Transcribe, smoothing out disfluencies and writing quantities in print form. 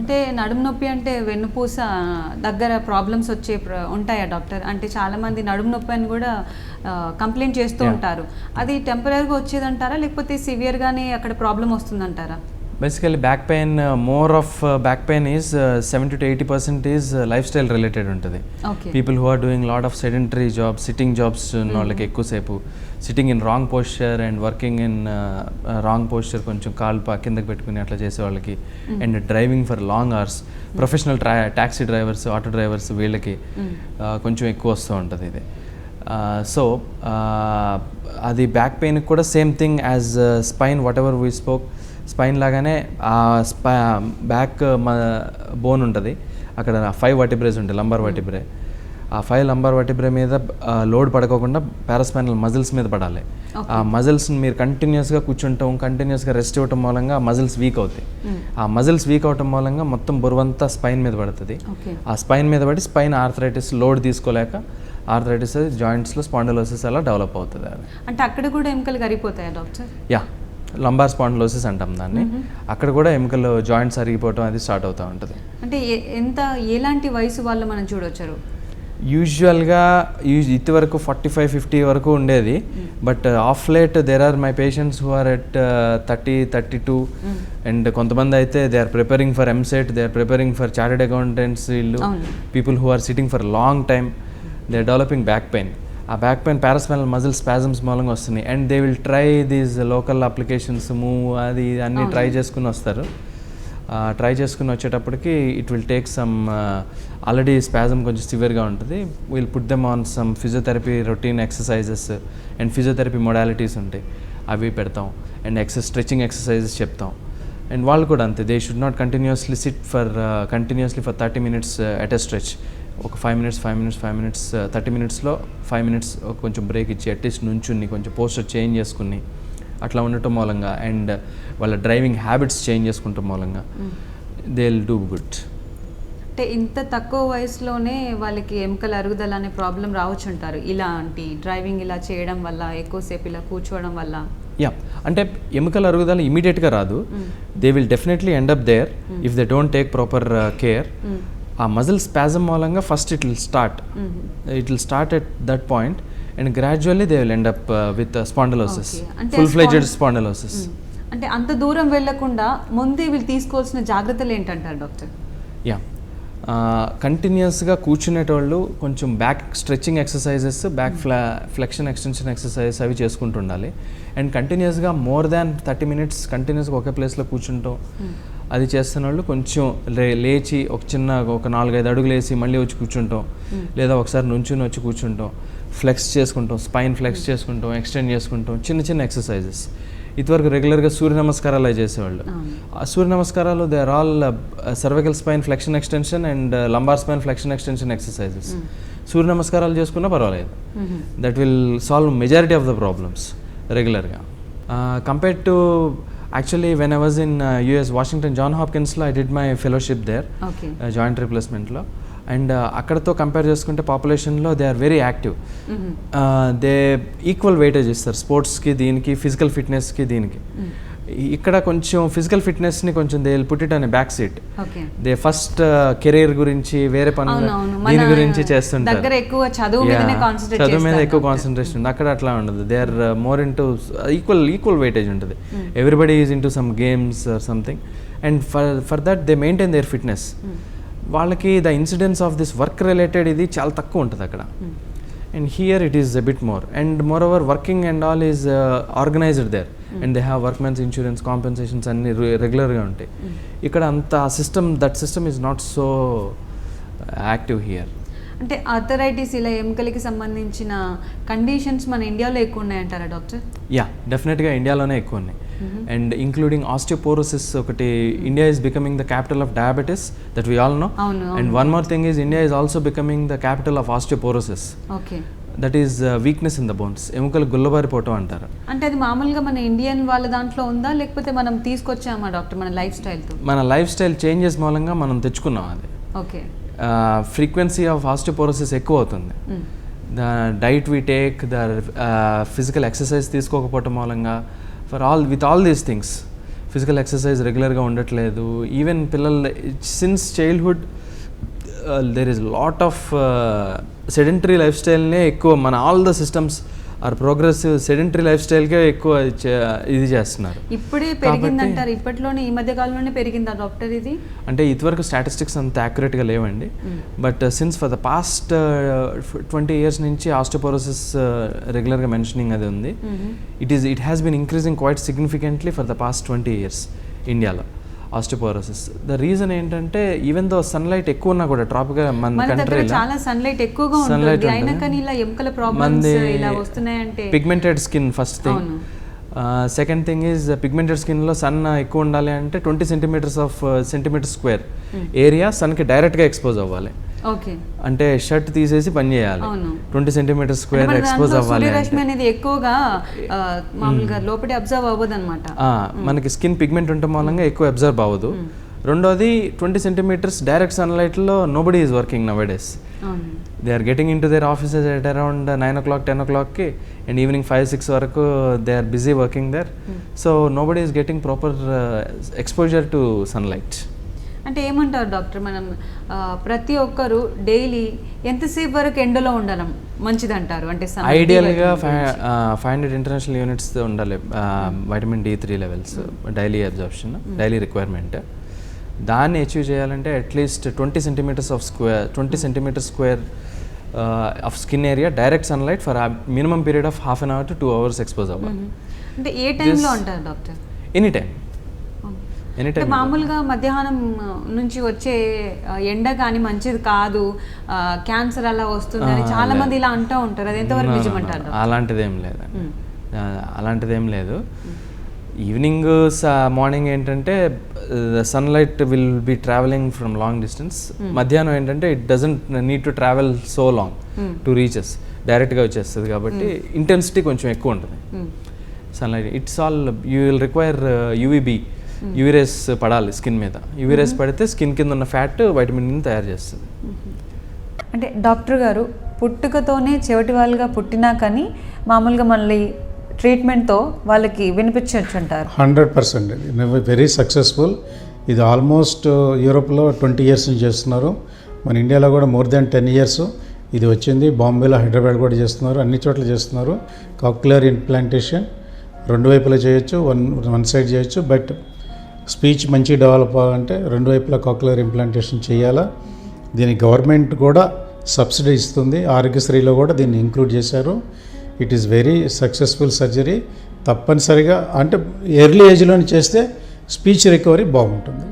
అంటే నడుము నొప్పి అంటే వెన్నుపూస దగ్గర ప్రాబ్లమ్స్ ఉంటాయా డాక్టర్? అంటే చాలామంది నడుము నొప్పి అని కూడా కంప్లైంట్ చేస్తూ ఉంటారు. అది టెంపరీగా వచ్చేదంటారా లేకపోతే సివియర్గానే అక్కడ problem వస్తుందంటారా? Basically back pain, more of back pain is 70 to 80% is lifestyle related untadi. Okay. People who are doing lot of sedentary jobs, sitting jobs, like ekku sepu sitting in wrong posture and working in wrong posture, koncham kaal kindaku pettukoni atla chese vallaki, and driving for long hours, professional taxi drivers, auto drivers veellaki koncham ekku vastu untadi idi. So adi back pain kuda same thing as spine, whatever we spoke. Spine లాగానే back bone ఉంటుంది, అక్కడ 5 vertebrae ఉంటాయి, lumbar vertebrae. ఆ 5 lumbar vertebrae మీద load పడుకోకుండా paraspinal muscles మీద పడాలి. ఆ మజిల్స్ని మీరు కంటిన్యూస్గా కూర్చుంటాం, కంటిన్యూస్గా రెస్ట్ ఇవ్వటం మూలంగా ఆ మజిల్స్ వీక్ అవుతాయి. ఆ మజిల్స్ వీక్ అవటం మూలంగా మొత్తం బరువంతా స్పైన్ మీద పడుతుంది. ఆ స్పైన్ మీద పడి స్పైన్ ఆర్థరైటిస్ లోడ్ తీసుకోలేక ఆర్థరైటిస్ జాయింట్స్లో స్పాండిలోసిస్ అలా డెవలప్ అవుతుంది. అంటే అక్కడ కూడా ఎముకలు కరిగిపోతాయా డాక్టర్? యా, లంబార్ స్పాండిలోసిస్ అంటాం దాన్ని. అక్కడ కూడా ఎముకలు జాయింట్స్ అరిగిపోవటం అది స్టార్ట్ అవుతూ ఉంటుంది. అంటే ఎలాంటి వయసు వాళ్ళు మనం చూడొచ్చారు? యూజువల్గా ఇదివరకు 45-50 వరకు ఉండేది, but of late there are my patients who are at 30-32, and కొంతమంది అయితే they are preparing for EAMCET, they are preparing for chartered accountants, వీళ్ళు people who are sitting for long time, they are developing back pain. ఆ back pain paraspinal muscle spasms మూలంగా వస్తున్నాయి, and they will try these local applications, move అది అన్నీ try చేసుకుని వస్తారు. Try చేసుకుని వచ్చేటప్పటికి it will take some, already spasm కొంచెం సివియర్గా ఉంటుంది, will put them on some physiotherapy routine exercises and physiotherapy modalities ఉంటాయి, అవి పెడతాం, అండ్ స్ట్రెచింగ్ ఎక్సర్సైజెస్ చెప్తాం. అండ్ వాళ్ళు కూడా అంతే, they should not continuously SIT for 30 minutes at a stretch. ఒక 5 minutes 30 minutesలో 5 minutes కొంచెం బ్రేక్ ఇచ్చి అట్లీస్ట్ నుంచుని కొంచెం పోస్టర్ చేంజ్ చేసుకుని అట్లా ఉండటం మూలంగా, అండ్ వాళ్ళ డ్రైవింగ్ హ్యాబిట్స్ చేంజ్ చేసుకుంటాం మూలంగా దే విల్ డూ గుడ్. అంటే ఇంత తక్కువ వయసులోనే వాళ్ళకి ఎముకల అరుగుదల అనే ప్రాబ్లం రావచ్చు అంటారు, ఇలాంటి డ్రైవింగ్ ఇలా చేయడం వల్ల, ఎక్కువసేపు ఇలా కూర్చోవడం వల్ల? యా, అంటే ఎముకల అరుగుదల ఇమీడియట్గా రాదు, they will definitely end up there if they don't take proper care. ఆ మజిల్ స్పాజమ్ మూలంగా first it will start at that point, and gradually they will end up with spondylosis, full fledged spondylosis. అంటే అంత దూరం వెళ్లకుండా ముందే వీళ్ళు తీసుకోవాల్సిన జాగ్రత్తలు ఏంటంటారు డాక్టర్? యా, కంటిన్యూస్గా కూర్చునేటోళ్ళు కొంచెం back stretching exercises, back flexion extension exercises అవి చేసుకుంటూ ఉండాలి. అండ్ కంటిన్యూస్గా more than 30 minutes కంటిన్యూస్గా ఒకే ప్లేస్లో కూర్చుంటాం, అది చేస్తున్న వాళ్ళు కొంచెం లేచి ఒక 4-5 అడుగులు వేసి మళ్ళీ వచ్చి కూర్చుంటాం, లేదా ఒకసారి నుంచుని వచ్చి కూర్చుంటాం, ఫ్లెక్స్ చేసుకుంటాం, స్పైన్ ఫ్లెక్స్ చేసుకుంటాం, ఎక్స్టెండ్ చేసుకుంటాం, చిన్న ఎక్సర్సైజెస్. ఇదివరకు రెగ్యులర్గా సూర్య నమస్కారాలు అవి చేసేవాళ్ళు. ఆ సూర్య నమస్కారాలు they are all cervical spine flexion extension and lumbar spine flexion extension exercises. Surya నమస్కారాలు చేసుకున్నా పర్వాలేదు, that will solve majority of the problems రెగ్యులర్గా. Compared to actually when I was in US Washington John Hopkins lo I did my fellowship there, joint replacement lo, and akkadato compare cheskunte population lo they are very active, they equal weightage istaru sports ki deeniki physical fitness ki deeniki. ఇక్కడ కొంచెం physical ఫిట్నెస్ని కొంచెం they will put it అనే back seat, they first career గురించి వేరే పనులు దీని గురించి చేస్తుంటారు, చదువు మీద ఎక్కువ కాన్సన్ట్రేషన్ ఉంది. అక్కడ అట్లా ఉండదు, they are more into equal weightage ఉంటుంది, everybody is into some games or something, and for that they maintain their fitness. వాళ్ళకి the incidence of this work related ఇది చాలా తక్కువ ఉంటుంది అక్కడ, and here it is a bit more, and moreover working and all is organized there, and they have workmen's insurance compensations and regular ga untayi. Ikkada anta system, that system is not so active here. అంటే arthritis ఇలా ఎముకలకి సంబంధించిన conditions మన ఇండియాలో ఎక్కువ ఉన్నాయంటారా doctor? Yeah, డెఫినెట్గా ఇండియాలోనే ఎక్కువ ఉన్నాయి, అండ్ ఇంక్లూడింగ్ ఆస్టియోపోరోసిస్ ఒకటి. India is becoming the capital of diabetes, that we all know, and one more thing is India is also becoming the capital of osteoporosis. Okay, that is weakness in the bones, ఎముకలు గుల్లబారిపోవటం అంటారు. అంటే అది మామూలుగా మన Indian వాళ్ళ దాంట్లో ఉందా, లేకపోతే మనం తీసుకొచ్చామా డాక్టర్ మన లైఫ్ స్టైల్తో? మన లైఫ్ స్టైల్ చేంజెస్ మూలంగా మనం తెచ్చుకున్నాం అది. ఓకే, ఫ్రీక్వెన్సీ ఆఫ్ ఆస్టియోపోరోసిస్ ఎక్కువ అవుతుంది. The diet we take, the physical exercise తీసుకోకపోవటం మూలంగా, with all these things, physical exercise రెగ్యులర్గా ఉండట్లేదు. ఈవెన్ పిల్లలు since childhood there is lot of sedentary life స్టైల్నే ఎక్కువ, మన all the systems are progressive sedentary life స్టైల్కే ఎక్కువ ఇది చేస్తున్నారు. ఇప్పుడే పెరిగిందంటారు, ఇప్పట్లోనే ఈ మధ్య కాలంలోనే పెరిగిందా డాక్టర్ ఇది? అంటే ఇదివరకు స్టాటిస్టిక్స్ అంత యాక్యురేట్గా లేవండి, but since for the past 20 years నుంచి ఆస్టియోపోరోసిస్ రెగ్యులర్గా మెన్షనింగ్ అది ఉంది. It has been increasing quite significantly for the past 20 years ఇండియాలో ఆస్టియోపోరోసిస్. ద రీజన్ ఏంటంటే ఈవెన్ దో సన్లైట్ ఎక్కువ ఉన్నా కూడా ట్రాపికల్ మన కంట్రీలో చాలా సన్లైట్ ఎక్కువగా ఉంటుంది, అయినా కానీ ఇలా ఎముకల ప్రాబ్లమ్స్ ఇలా వస్తున్నాయంటే pigmented skin first thing. Second thing is pigmented స్కిన్లో సన్ ఎక్కువ ఉండాలి అంటే 20 centimeters స్క్వేర్ ఏరియా సన్కి డైరెక్ట్గా ఎక్స్పోజ్ అవ్వాలి. అంటే షర్ట్ తీసేసి పని చేయాలి, 20 centimeters స్క్వేర్ ఎక్స్పోజ్ అవ్వాలి. అనేది ఎక్కువగా మామూలుగా లోపలి అబ్జర్వ్ అవ్వదు అనమాట, మనకి స్కిన్ పిగ్మెంట్ ఉండటం మూలంగా ఎక్కువ అబ్జర్వ్ అవ్వదు. రెండోది 20 centimeters డైరెక్ట్ సన్లైట్లో nobody is working nowadays. They are getting into their offices at around 9 o'clock 10 o'clock and evening 5-6 వరకు they are busy working there. So nobody is getting proper exposure to సన్లైట్. అంటే ఏమంటారు doctor, మనం ప్రతి ఒక్కరు daily ఎంతసేపు వరకు ఎండలో ఉండడం మంచిదంటారు? అంటే ఐడియల్గా 500 international units ఉండాలి vitamin D3 levels daily absorption, daily requirement. దాన్ని అచీవ్ చేయాలంటే at least 20 centimeters square of skin area direct sunlight for minimum period of 1/2 hour to 2 hours expose అవ్వాలి. అంటే ఏ టైంలో అంటారు డాక్టర్? Any time. మామూలుగా మధ్యాహ్నం నుంచి వచ్చే ఎండ కానీ మంచిది కాదు, క్యాన్సర్ అలా వస్తుందని చాలా మంది ఇలా అంటూ ఉంటారు, అది ఎంతవరకు నిజమంటారు? అలాంటిదేం లేదు. ఈవినింగ్ మార్నింగ్ ఏంటంటే sunlight will be travelling from long distance. మధ్యాహ్నం ఏంటంటే it doesn't need to travel so long to reaches, డైరెక్ట్గా వచ్చేస్తుంది కాబట్టి ఇంటెన్సిటీ కొంచెం ఎక్కువ ఉంటుంది sunlight. It's all you will require UV rays పడాలి స్కిన్ మీద. యూవీ రేస్ పడితే స్కిన్ కింద ఉన్న ఫ్యాట్ వైటమిన్ ని తయారు చేస్తుంది. అంటే డాక్టర్ గారు పుట్టుకతోనే చెవిటి వాళ్ళుగా పుట్టినా కానీ మామూలుగా మళ్ళీ ట్రీట్మెంట్తో వాళ్ళకి వినిపించవచ్చు అంటారు? 100% వెరీ సక్సెస్ఫుల్. ఇది ఆల్మోస్ట్ యూరోప్లో 20 years నుంచి చేస్తున్నారు, మన ఇండియాలో కూడా మోర్ దాన్ 10 years ఇది వచ్చింది. బాంబేలో, హైదరాబాద్ కూడా చేస్తున్నారు, అన్ని చోట్ల చేస్తున్నారు. కాక్యులర్ ఇంప్లాంటేషన్ 2 వైపులా చేయొచ్చు, వన్ సైడ్ చేయొచ్చు. బట్ స్పీచ్ మంచి డెవలప్ అవ్వాలంటే 2 వైపులా కాక్యులర్ ఇంప్లాంటేషన్ చేయాలా. దీనికి గవర్నమెంట్ కూడా సబ్సిడీ ఇస్తుంది, ఆరోగ్యశ్రీలో కూడా దీన్ని ఇంక్లూడ్ చేశారు. It is very successful surgery. తప్పనిసరిగా అంటే ఎర్లీ ఏజ్లోనే చేస్తే స్పీచ్ రికవరీ బాగుంటుంది.